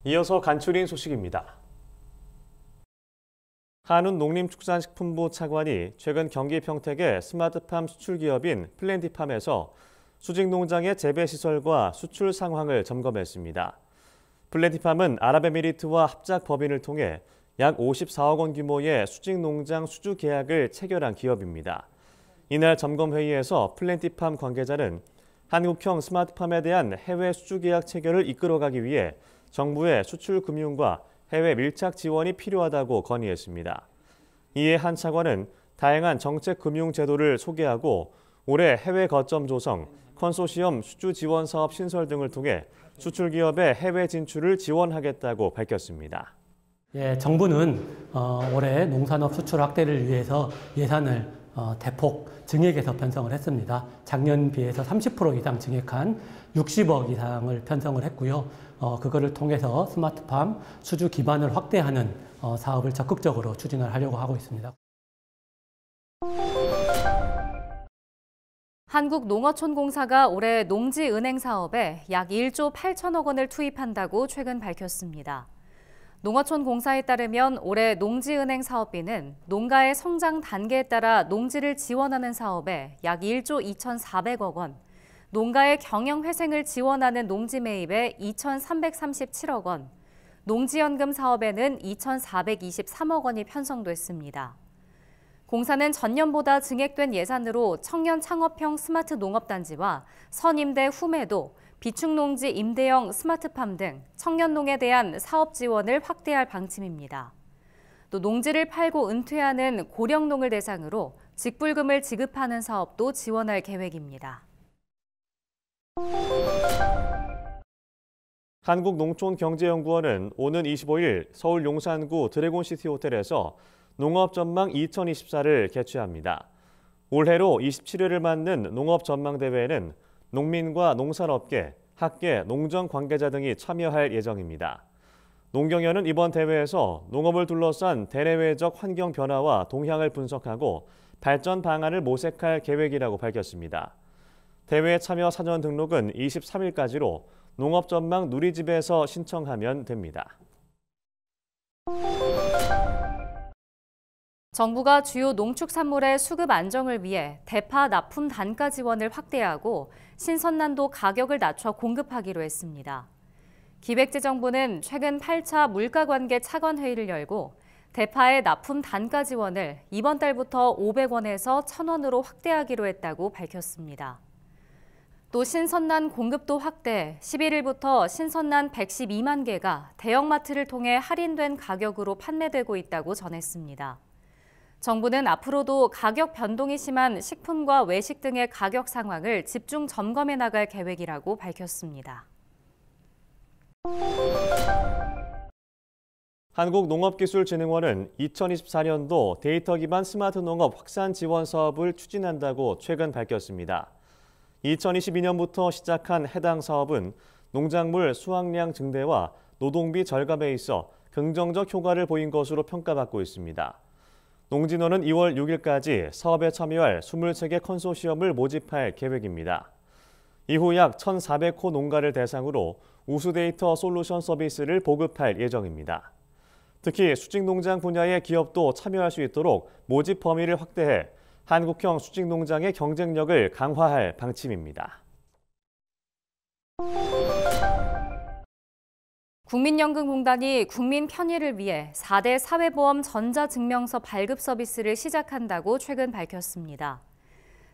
이어서 간추린 소식입니다. 한운농림축산식품부 차관이 최근 경기 평택의 스마트팜 수출기업인 플랜티팜에서 수직농장의 재배시설과 수출 상황을 점검했습니다. 플랜티팜은 아랍에미리트와 합작법인을 통해 약 54억 원 규모의 수직농장 수주 계약을 체결한 기업입니다. 이날 점검회의에서 플랜티팜 관계자는 한국형 스마트팜에 대한 해외 수주 계약 체결을 이끌어가기 위해 정부의 수출 금융과 해외 밀착 지원이 필요하다고 건의했습니다. 이에 한 차관은 다양한 정책 금융 제도를 소개하고 올해 해외 거점 조성, 컨소시엄 수주 지원 사업 신설 등을 통해 수출 기업의 해외 진출을 지원하겠다고 밝혔습니다. 정부는 올해 농산업 수출 확대를 위해서 예산을 대폭 증액해서 편성을 했습니다. 작년 비해서 30% 이상 증액한 60억 이상을 편성을 했고요. 그거를 통해서 스마트팜 수주 기반을 확대하는 사업을 적극적으로 추진을 하려고 하고 있습니다. 한국농어촌공사가 올해 농지은행 사업에 약 1조 8천억 원을 투입한다고 최근 밝혔습니다. 농어촌공사에 따르면 올해 농지은행 사업비는 농가의 성장 단계에 따라 농지를 지원하는 사업에 약 1조 2,400억 원, 농가의 경영회생을 지원하는 농지 매입에 2,337억 원, 농지연금 사업에는 2,423억 원이 편성됐습니다. 공사는 전년보다 증액된 예산으로 청년 창업형 스마트 농업단지와 선임대 후매도, 비축농지 임대형 스마트팜 등 청년농에 대한 사업 지원을 확대할 방침입니다. 또 농지를 팔고 은퇴하는 고령농을 대상으로 직불금을 지급하는 사업도 지원할 계획입니다. 한국농촌경제연구원은 오는 25일 서울 용산구 드래곤시티 호텔에서 농업전망 2024를 개최합니다. 올해로 27회를 맞는 농업전망대회에는 농민과 농산업계, 학계, 농정 관계자 등이 참여할 예정입니다. 농경연은 이번 대회에서 농업을 둘러싼 대내외적 환경 변화와 동향을 분석하고 발전 방안을 모색할 계획이라고 밝혔습니다. 대회 참여 사전 등록은 23일까지로 농업전망 누리집에서 신청하면 됩니다. 정부가 주요 농축산물의 수급 안정을 위해 대파 납품 단가 지원을 확대하고 신선난도 가격을 낮춰 공급하기로 했습니다. 기획재정부는 최근 8차 물가관계 차관회의를 열고 대파의 납품 단가 지원을 이번 달부터 500원에서 1,000원으로 확대하기로 했다고 밝혔습니다. 또 신선난 공급도 확대, 11일부터 신선난 112만 개가 대형마트를 통해 할인된 가격으로 판매되고 있다고 전했습니다. 정부는 앞으로도 가격 변동이 심한 식품과 외식 등의 가격 상황을 집중 점검해 나갈 계획이라고 밝혔습니다. 한국농업기술진흥원은 2024년도 데이터 기반 스마트 농업 확산 지원 사업을 추진한다고 최근 밝혔습니다. 2022년부터 시작한 해당 사업은 농작물 수확량 증대와 노동비 절감에 있어 긍정적 효과를 보인 것으로 평가받고 있습니다. 농진원은 2월 6일까지 사업에 참여할 23개 컨소시엄을 모집할 계획입니다. 이후 약 1,400호 농가를 대상으로 우수 데이터 솔루션 서비스를 보급할 예정입니다. 특히 수직농장 분야의 기업도 참여할 수 있도록 모집 범위를 확대해 한국형 수직농장의 경쟁력을 강화할 방침입니다. 국민연금공단이 국민 편의를 위해 4대 사회보험 전자증명서 발급 서비스를 시작한다고 최근 밝혔습니다.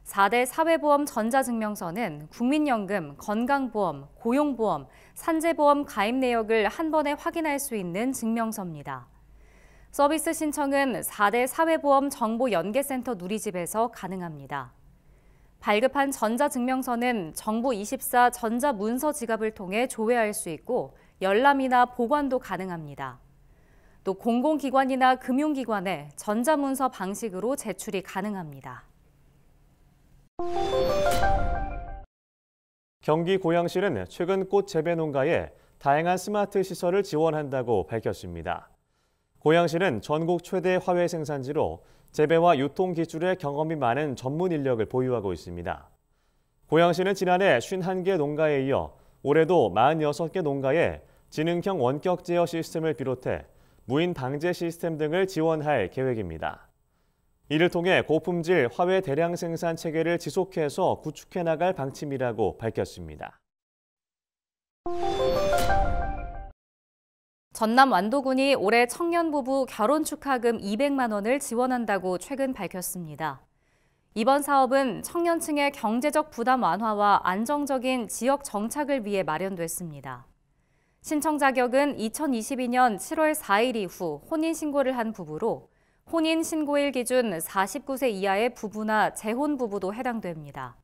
4대 사회보험 전자증명서는 국민연금, 건강보험, 고용보험, 산재보험 가입 내역을 한 번에 확인할 수 있는 증명서입니다. 서비스 신청은 4대 사회보험 정보연계센터 누리집에서 가능합니다. 발급한 전자증명서는 정부24 전자문서 지갑을 통해 조회할 수 있고 열람이나 보관도 가능합니다. 또 공공기관이나 금융기관에 전자문서 방식으로 제출이 가능합니다. 경기 고양시는 최근 꽃 재배 농가에 다양한 스마트 시설을 지원한다고 밝혔습니다. 고양시는 전국 최대 화훼 생산지로 재배와 유통 기술에 경험이 많은 전문 인력을 보유하고 있습니다. 고양시는 지난해 51개 농가에 이어 올해도 46개 농가에 지능형 원격 제어 시스템을 비롯해 무인 방제 시스템 등을 지원할 계획입니다. 이를 통해 고품질 화훼 대량 생산 체계를 지속해서 구축해 나갈 방침이라고 밝혔습니다. 전남 완도군이 올해 청년 부부 결혼 축하금 200만 원을 지원한다고 최근 밝혔습니다. 이번 사업은 청년층의 경제적 부담 완화와 안정적인 지역 정착을 위해 마련됐습니다. 신청 자격은 2022년 7월 4일 이후 혼인신고를 한 부부로 혼인신고일 기준 49세 이하의 부부나 재혼 부부도 해당됩니다.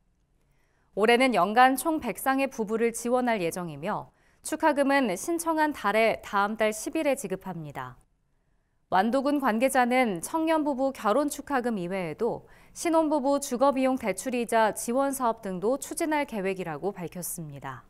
올해는 연간 총 100쌍의 부부를 지원할 예정이며 축하금은 신청한 달에 다음 달 10일에 지급합니다. 완도군 관계자는 청년 부부 결혼 축하금 이외에도 신혼부부 주거비용 대출이자 지원 사업 등도 추진할 계획이라고 밝혔습니다.